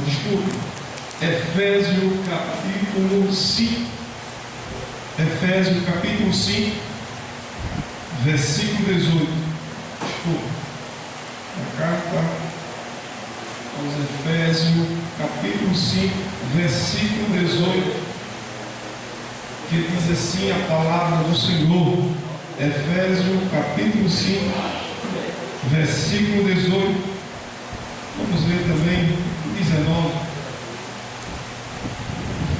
Desculpe. Efésios capítulo 5. Efésios capítulo 5, versículo 18. Desculpa. A carta aos Efésios capítulo 5, versículo 18. Que diz assim a palavra do Senhor. Efésios capítulo 5, versículo 18. Vamos ver também 19.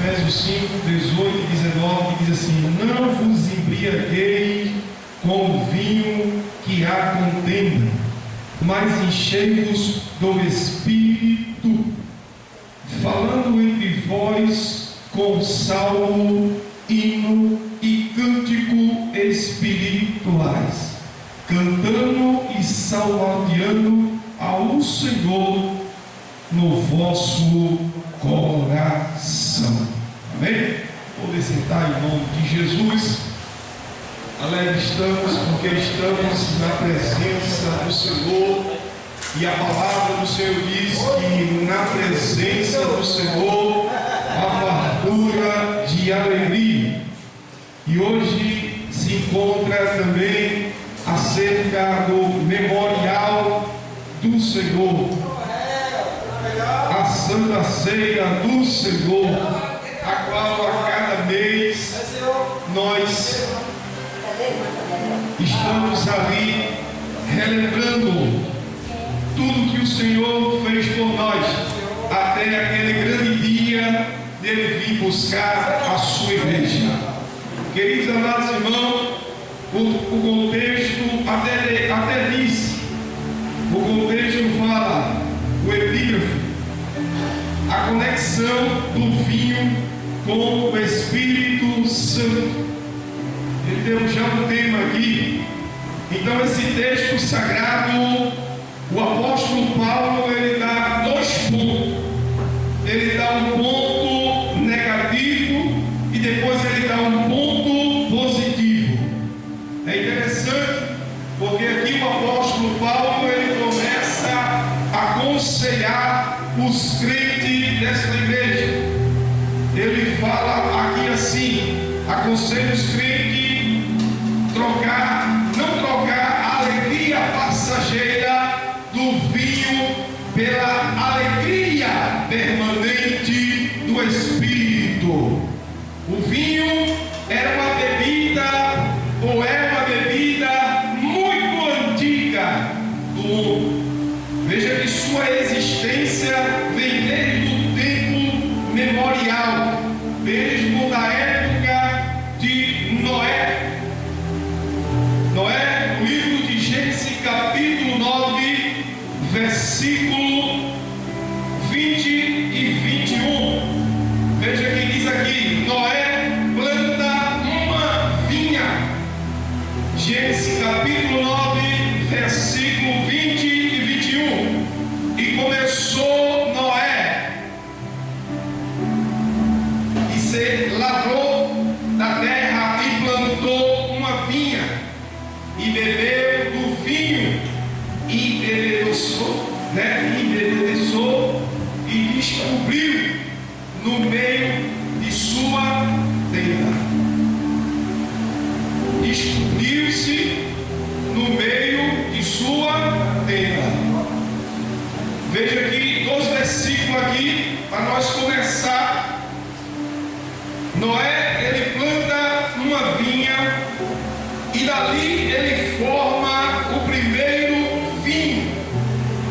Efésios 5, 18 e 19, que diz assim: não vos embriagueis com o vinho que há contenda, mas enchei-vos do Espírito, falando entre vós com salmo, hino e cântico espirituais, cantando e salmodiando ao Senhor no vosso coração. Amém? Poder sentar em nome de Jesus. Alegre estamos porque estamos na presença do Senhor, e a palavra do Senhor diz que na presença do Senhor há fartura de alegria. E hoje se encontra também acerca do memorial do Senhor, a Santa Ceia do Senhor, a qual a cada mês nós estamos ali relembrando tudo que o Senhor fez por nós, até aquele grande dia dele vir buscar a sua igreja. Queridos amados irmãos, o contexto até diz, o contexto fala, o epígrafe, a conexão do vinho com o Espírito Santo. Ele deu já um tema aqui. Então esse texto sagrado, o apóstolo Paulo, ele dá dois pontos. Ele dá um ponto negativo e depois ele dá um ponto positivo. É interessante porque aqui o apóstolo Paulo, ele começa a aconselhar os crentes desta igreja. Ele fala aqui assim: aconselha os crentes não trocar a alegria passageira do vinho pela alegria permanente do Espírito. O vinho era uma bebida, ou é uma bebida muito antiga do mundo. Veja que sua existência vem desde o tempo memorial, mesmo da época de Noé. Noé, no livro de Gênesis capítulo 9, versículo 20 e 21. Veja que diz aqui: Noé planta uma vinha. Gênesis capítulo 9, versículo 20 e 21. E começou Noé e se lavrou da terra e plantou uma vinha, e bebeu do vinho, e embebedecou, e descobriu no meio de sua tenda. Descobriu-se no meio de sua tenda. Veja aqui 2 versículos aqui para nós começar. Noé, ele planta uma vinha, e dali ele forma o primeiro vinho,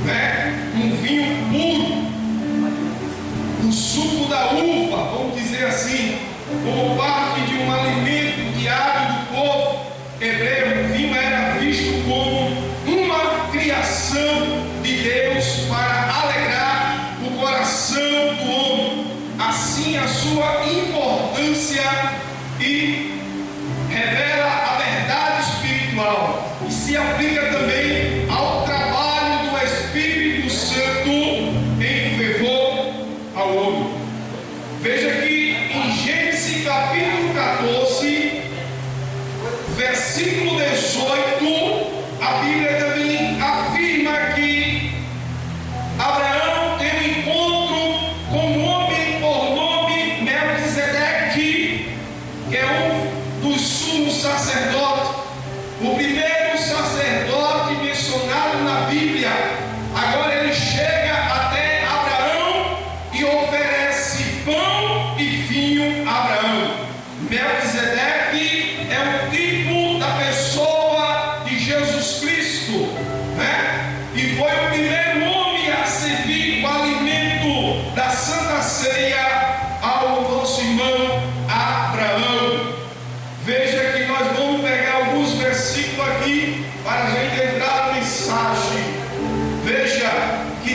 né? Um vinho puro, o suco da uva, vamos dizer assim, como parte de um alimento diário do povo hebreu. O vinho era visto como uma criação de Deus para alegrar o coração do homem. Assim, a sua importância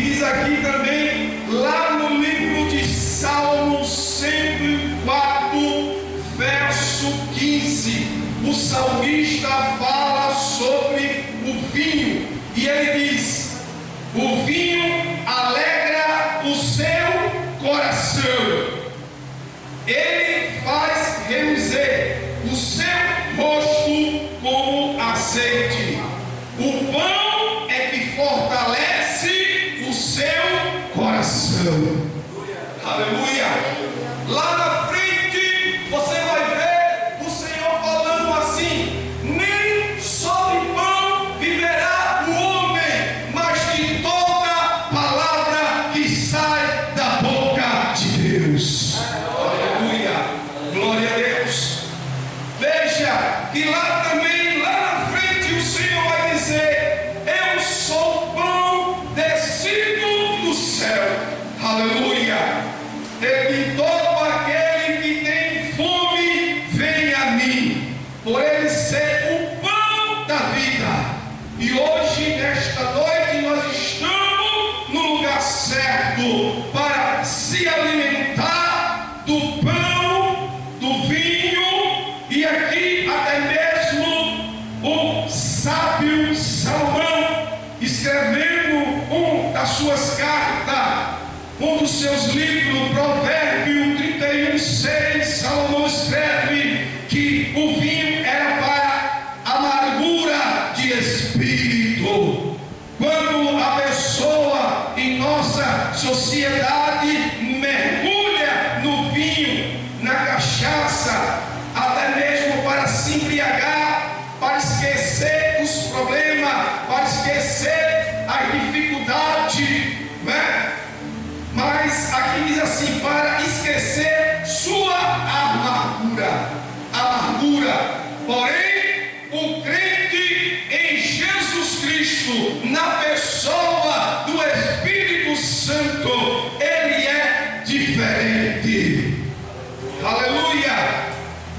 diz aqui também, lá no livro de Salmos 104, verso 15, o salmista fala sobre o vinho, e ele diz: o vinho alegra o seu coração, ele faz reluzir o seu rosto como azeite. O pão é que fortalece o seu coração. Aleluia. Lá na frente você vai ver o Senhor falando assim: nem só de pão viverá o homem, mas de toda palavra que sai da boca de Deus. Aleluia. Glória a Deus. Veja que lá também, lá na frente, o Senhor vai dizer: eu sou o pão descido do céu. Aleluia. E todo aquele que tem fome, vem a mim, por ele ser o pão da vida. E hoje, nesta noite, nós estamos no lugar certo para se alimentar do pão, do vinho, e aqui até mesmo o sábio Salomão, escrevendo um das suas cartas, um dos seus livros, Provérbio 31:6, Salomão escreve que o vinho era para amargura de espírito. Quando a pessoa em nossa sociedade mergulha no vinho, na cachaça, até mesmo para se embriagar, para esquecer os problemas, para esquecer as dificuldades, né? Mas aqui diz assim: para esquecer sua amargura. Porém, o crente em Jesus Cristo, na pessoa do Espírito Santo, ele é diferente. Aleluia.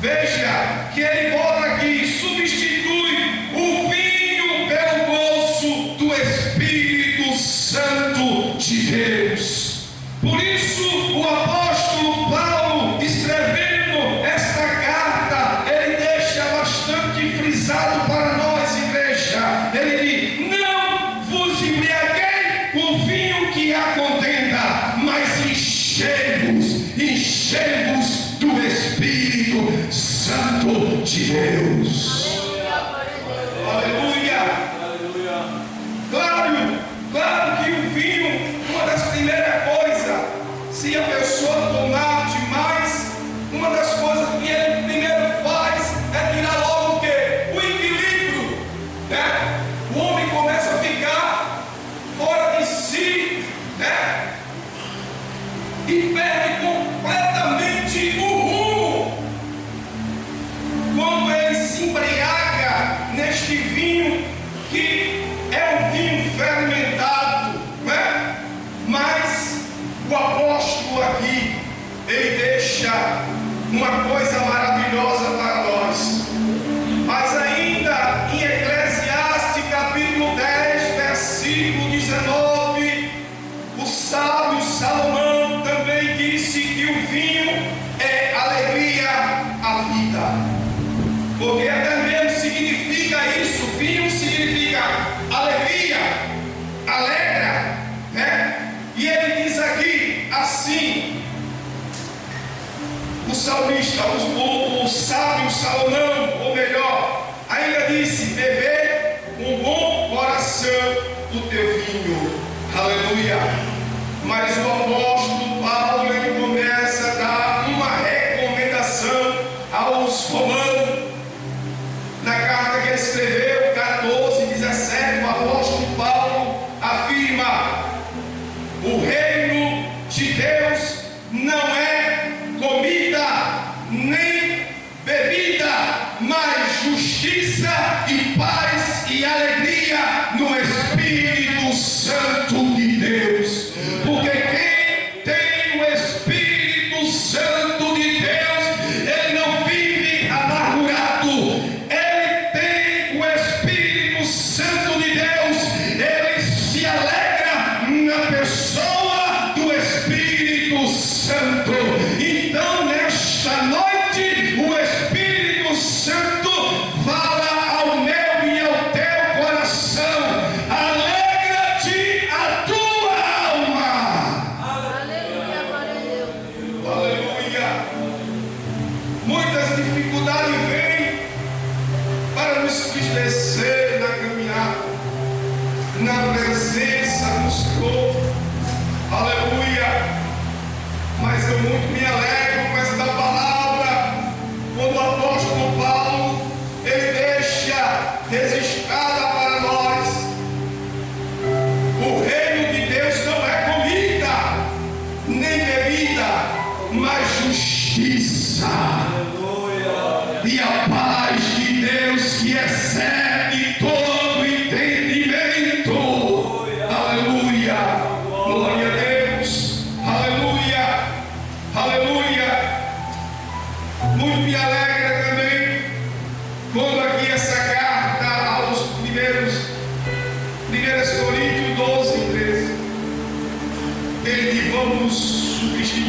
Veja que ele volta aqui, substitui o vinho pelo gozo do Espírito Santo de Deus. Por isso, o apóstolo Paulo, escrevendo esta carta, ele deixa bastante frisado para nós, igreja. Ele diz: não vos embriaguei com vinho que há contenda, mas enchei-vos do Espírito Santo de Deus. Aleluia. Claro que o vinho, uma das primeiras coisas, se a pessoa tomar demais, uma das coisas que ele primeiro faz é tirar logo o quê? O equilíbrio, né? O homem começa a ficar fora de si, né? E perde completamente o rumo quando ele se embriaga neste vinho, que é um vinho fermentado, né? Mas o apóstolo aqui, ele deixa uma coisa maravilhosa para nós. Mas ainda em Eclesiastes capítulo 10, versículo 19, o sábio Salomão também disse que o vinho é alegria à vida. Porque até mesmo significa isso, vinho significa alegria, alegra, né? E ele diz aqui assim, o salmista, o sábio Salomão, ou melhor, ainda disse: beber um bom coração do teu vinho. Aleluia. Mas o apóstolo Paulo, ele começa a dar uma recomendação aos romanos. Na carta que ele escreveu, 14:17, o apóstolo Paulo afirma: o reino de Deus não é comida nem bebida, mas justiça e paz e alegria no Espírito Santo de Deus. Porque quem tem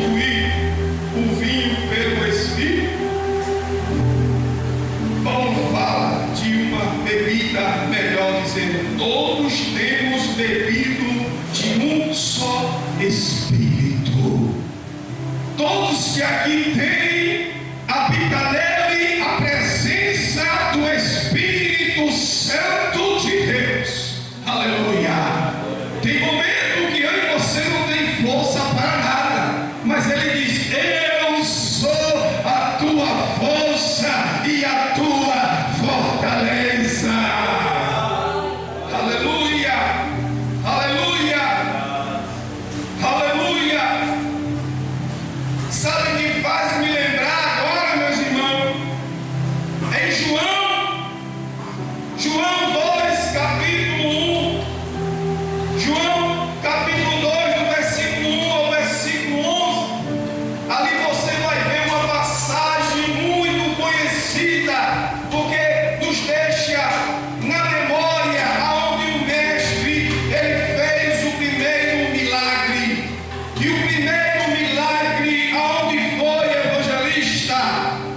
substituir o vinho pelo Espírito? Paulo fala de uma bebida melhor, dizendo: todos temos bebido de um só Espírito. Todos que aqui têm, habita nele a presença do Espírito Santo de Deus. Aleluia! Tem momento que eu e você não tem força para nada, mas ele diz: eu sou a tua força e a tua fortaleza. Aleluia! Aleluia! Aleluia! Sabe o que faz me lembrar agora, meus irmãos? Em João 2, capítulo 1. João capítulo 2, do versículo 1 ao versículo 11. Ali você vai ver uma passagem muito conhecida, porque nos deixa na memória aonde o mestre ele fez o primeiro milagre. E o primeiro milagre aonde foi, evangelista?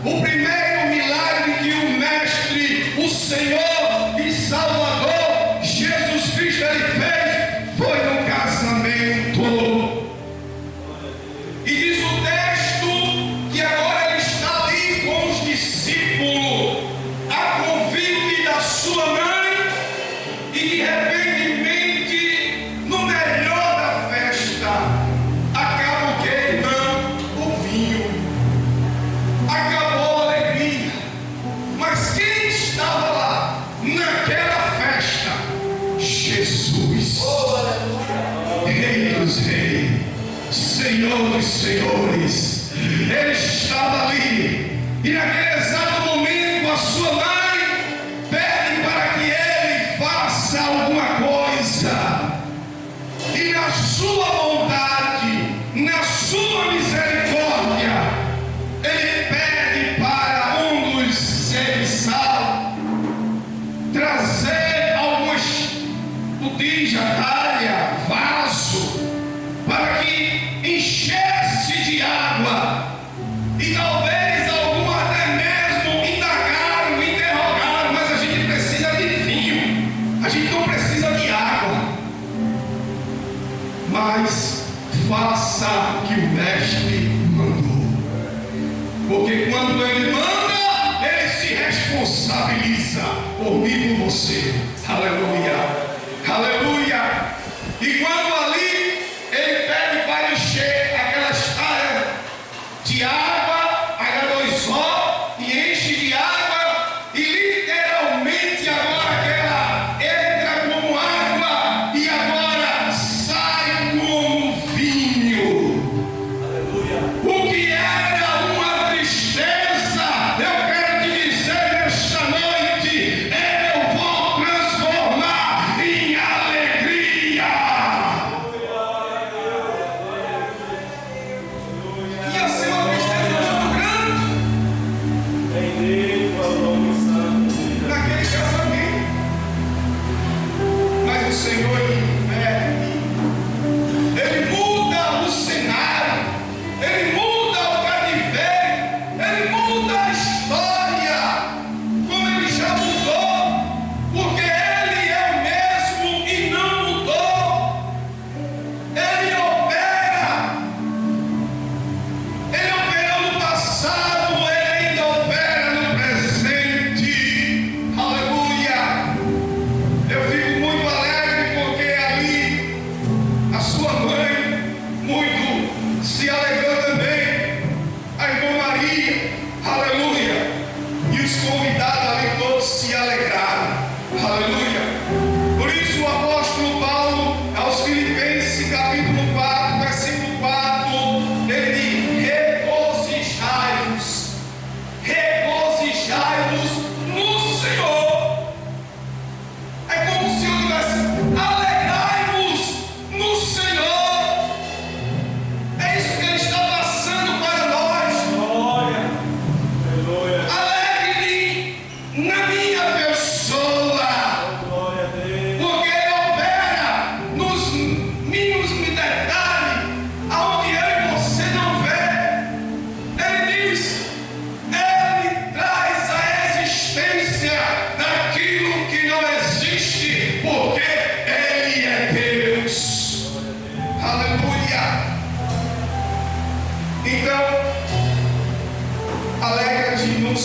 O primeiro milagre que o mestre, o Senhor e Salvador Jesus Cristo ele fez foi no casamento. E diz o texto que agora ele está ali com os discípulos, a convite da sua mãe, e de repentemente, no melhor da festa, acaba o que, irmão? O vinho. Acabou a alegria. Mas quem estava lá naquela festa? Jesus, Rei dos Reis, Senhor dos Senhores. Ele estava ali, e naquele exato momento a sua mãe pede para que ele faça alguma coisa, e na sua bondade, na sua misericórdia, ele pede para um dos serviçais trazer algumas botijas, talha, vaso, para que enchesse de água. E talvez algum até mesmo interrogaram, mas a gente precisa de vinho, a gente não precisa de água. Mas faça o que o mestre mandou, porque quando ele manda, ele se responsabiliza por mim e por você. Aleluia, aleluia. E quando ali ele pede para encher aquelas talhas de água, H2O, e enche de água, e literalmente agora aquela entra como água e agora sai como vinho. O que era uma tristeza, eu quero te dizer nesta noite, eu vou transformar em alegria.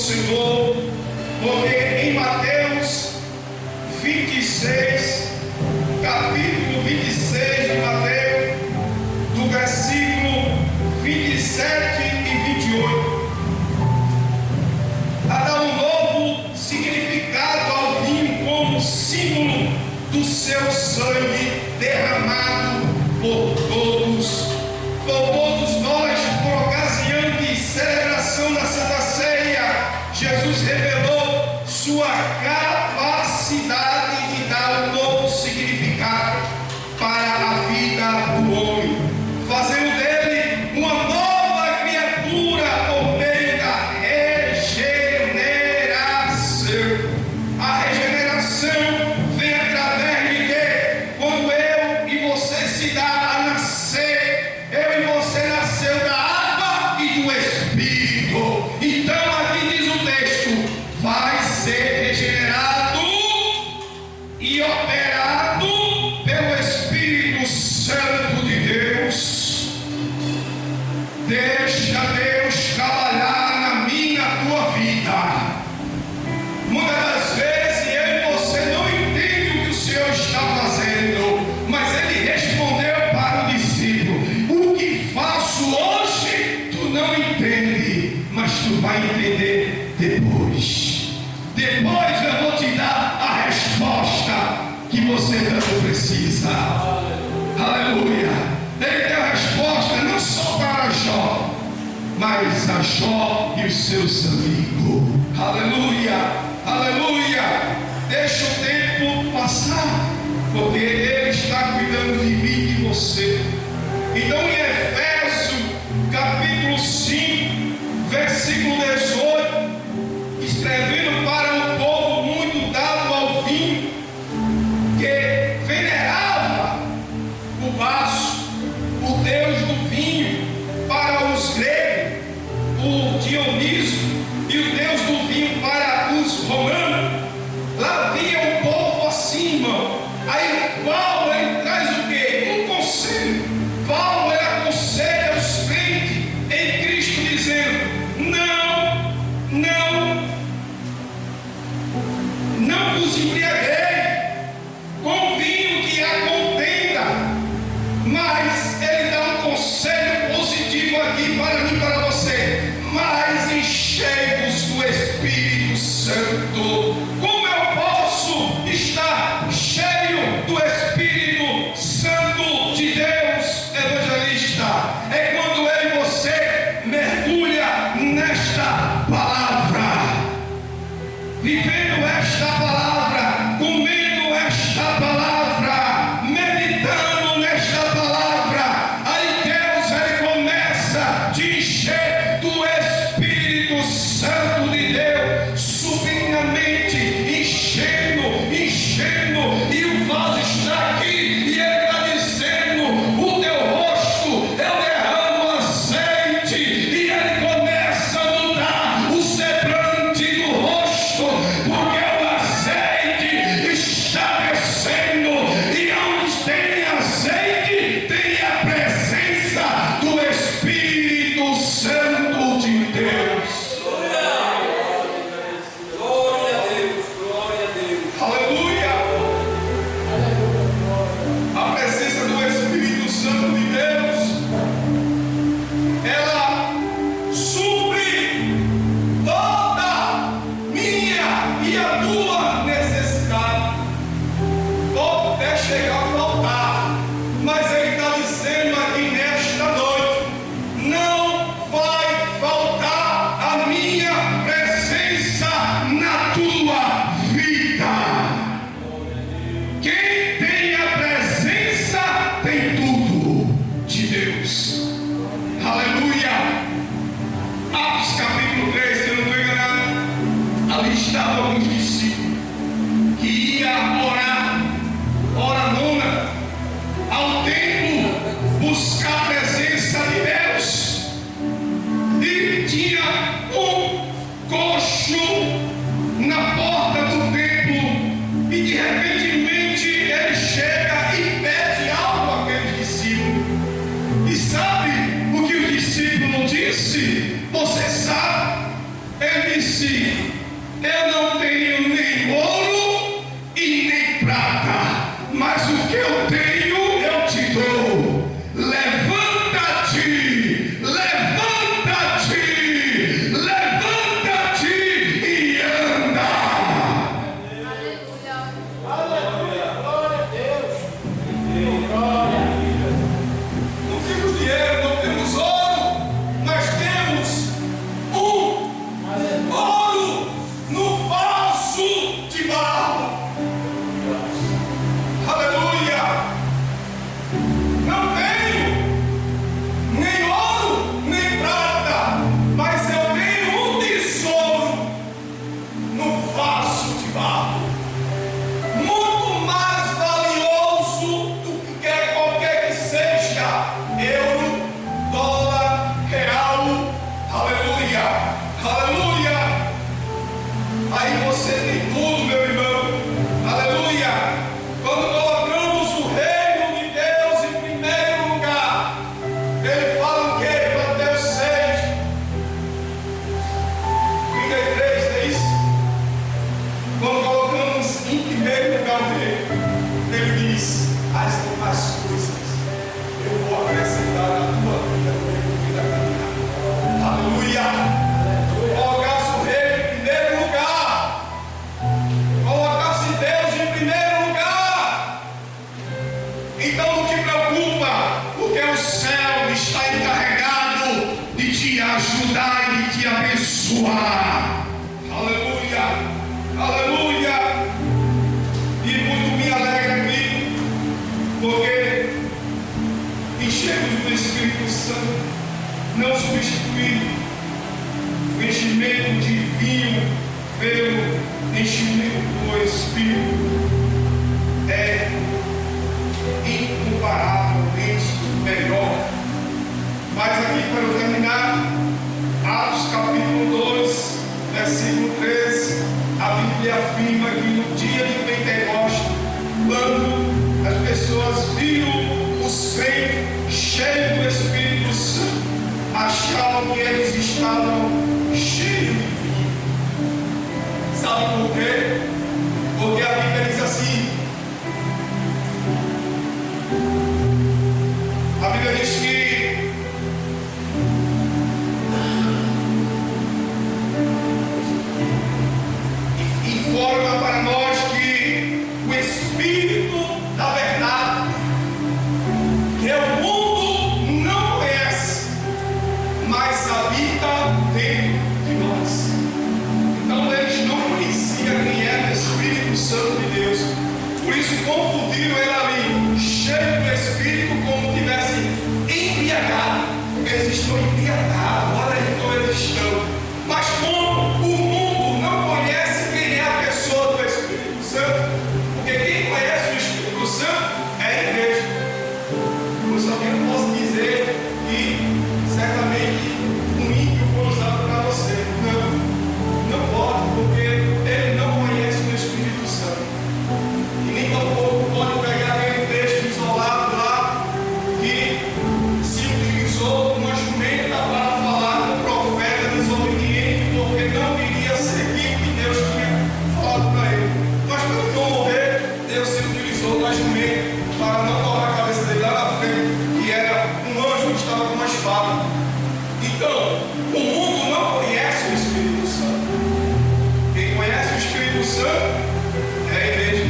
Senhor, porque em Mateus 26, capítulo 26 de Mateus, do versículo 27 e 28, a dar um novo significado ao vinho como símbolo do seu sangue derramado por todos nós, por ocasião de celebração da Santa Ceia. Jesus revelou sua capacidade de dar um novo significado para a vida do homem, fazendo dele uma nova criatura por meio da regeneração. A regeneração vem através de quê? Quando eu e você se dá a nascer, eu e você nasceu da água e do Espírito. Então aqui diz o texto: vai ser regenerado e operado pelo Espírito Santo de Deus. Deixa Deus trabalhar na minha e na tua vida. Muitas das vezes eu e você não entendemos o que o Senhor está fazendo, mas Ele respondeu para o discípulo: o que faço hoje tu não entende, mas tu vai entender depois. Depois eu vou te dar a resposta que você tanto precisa. Aleluia. Ele deu a resposta não só para Jó, mas a Jó e os seus amigos. Aleluia, aleluia. Deixa o tempo passar, porque Ele está cuidando de mim e de você. Então em Efésios capítulo 5, versículo 18, escrevendo para um povo muito dado ao vinho, que venerava o vaso, o Deus do vinho, para os gregos, o Dionísio, e o Deus do vinho para os romanos. Lá havia um povo assim, irmão. Aí Paulo ele traz o quê? Um conselho. Paulo ele aconselha os crentes em Cristo, dizendo: não vos embriagueis com vinho que há contenda. Mas ele dá um conselho positivo aqui para mim e para você: mas enchei-vos do Espírito Santo. Como eu posso estar cheio do Espírito Santo de Deus, evangelista? É quando eu e você mergulha nesta palavra, vivendo esta palavra, comendo esta palavra, meditando nesta palavra. Aí Deus ele começa a te encher disse: eu não tenho nem ouro e nem prata, mas o que eu tenho eu te dou. Levanta-te, levanta-te, levanta-te e anda. Aleluia, glória a Deus. Glória a Deus. Não temos dinheiro, não temos ouro, mas temos ouro no vaso de barro. Aleluia! Não tenho nem ouro nem prata, mas eu tenho um tesouro no vaso de barro, muito mais valioso do que qualquer que seja euro, dólar, real. Aleluia! Aleluia! Aí você tem tudo, meu irmão. Aleluia! Quando colocamos o reino de Deus em primeiro lugar, ele fala o quê? Mateus 6, 33, é isso? Quando colocamos em primeiro lugar o reino, ele diz: as demais coisas eu vou acrescentar na tua vida no meio da caminhada. Aleluia! Colocasse o reino em primeiro lugar, colocasse Deus em primeiro lugar, então não te preocupa, porque o céu está encarregado de te ajudar e de te abençoar. Aleluia, aleluia. E muito me alegra aqui, porque enchemos do Espírito Santo, não substituir o enchimento divino pelo enchimento do Espírito. É incomparavelmente melhor. Mas aqui, para eu terminar, Atos capítulo 2, versículo 13, a Bíblia afirma que no dia de Pentecostes, quando as pessoas viram os crentes cheios do Espírito Santo, achavam que eles estavam cheios de vinho. Sabe por quê? Porque a Bíblia diz assim: a Bíblia diz que informa para nós que o Espírito da verdade, que o mundo não conhece, mas habita dentro de nós. Então eles não conheciam quem era o Espírito Santo de Deus. Por isso confundiram ele ali, cheio do Espírito, como tivesse embriagado. Eles estão embriagados, olha aí como eles estão. Mas como o mundo não conhece quem é a pessoa do Espírito Santo, porque quem conhece o Espírito Santo é a igreja. Por isso eu posso dizer que certamente um ímpio foi usado para você. Não pode, porque ele não conhece o Espírito Santo. E nem tampouco pode pegar aquele texto isolado lá que se utilizou uma jumenta para falar com o profeta desobediente, porque não queria seguir o que Deus tinha falado para ele. Mas quando ele morrer, Deus se utilizou da jumenta para não colocar a cabeça dele lá na frente, que era um anjo que estava com uma espada. Então, o mundo não conhece o Espírito Santo. Quem conhece o Espírito Santo é a igreja.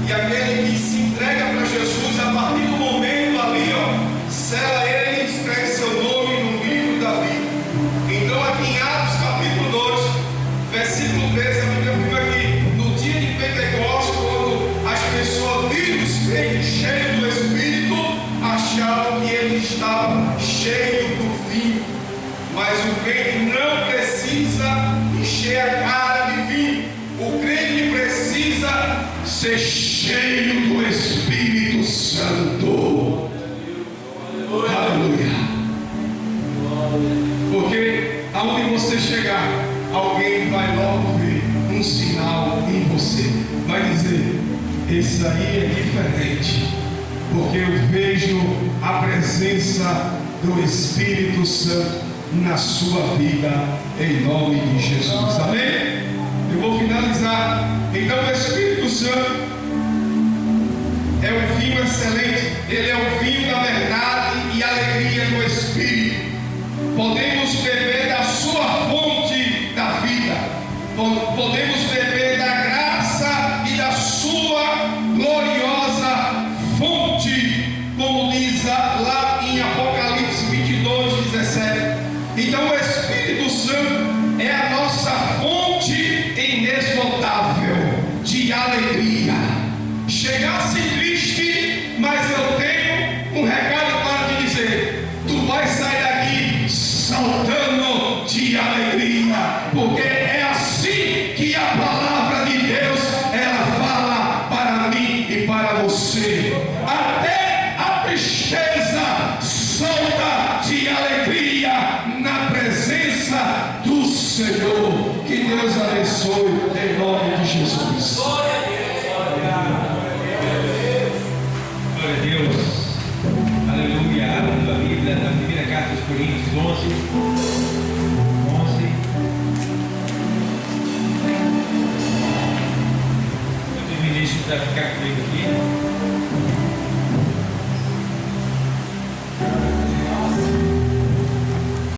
E aquele que se entrega para Jesus, a partir do momento ali, sela ele e escreve seu nome no livro da vida. Então aqui em Atos capítulo 2, versículo 13, a Bíblia afirma que no dia de Pentecostes, quando as pessoas viram os crentes cheios do Espírito, achavam que ele estava cheio do vinho. Mas o crente não precisa encher a cara de vinho. O crente precisa ser cheio do Espírito Santo. Aleluia. Porque aonde você chegar, alguém vai logo ver um sinal em você. Vai dizer: esse aí é diferente, porque eu vejo a presença do Espírito Santo na sua vida, em nome de Jesus. Amém? Eu vou finalizar. Então, o Espírito Santo é um vinho excelente. Ele é o vinho da verdade e alegria do Espírito. Podemos beber da sua fonte da vida. Podemos beber da graça e da sua gloriosa fonte, como diz lá em Apocalipse 22:17. Então, o Espírito Santo é a nossa fonte inesgotável de alegria. Chegasse triste, mas eu tenho um recado para te dizer: tu vai sair daqui saltando de alegria, porque é assim que a palavra de Deus ela fala para mim e para você. Até a tristeza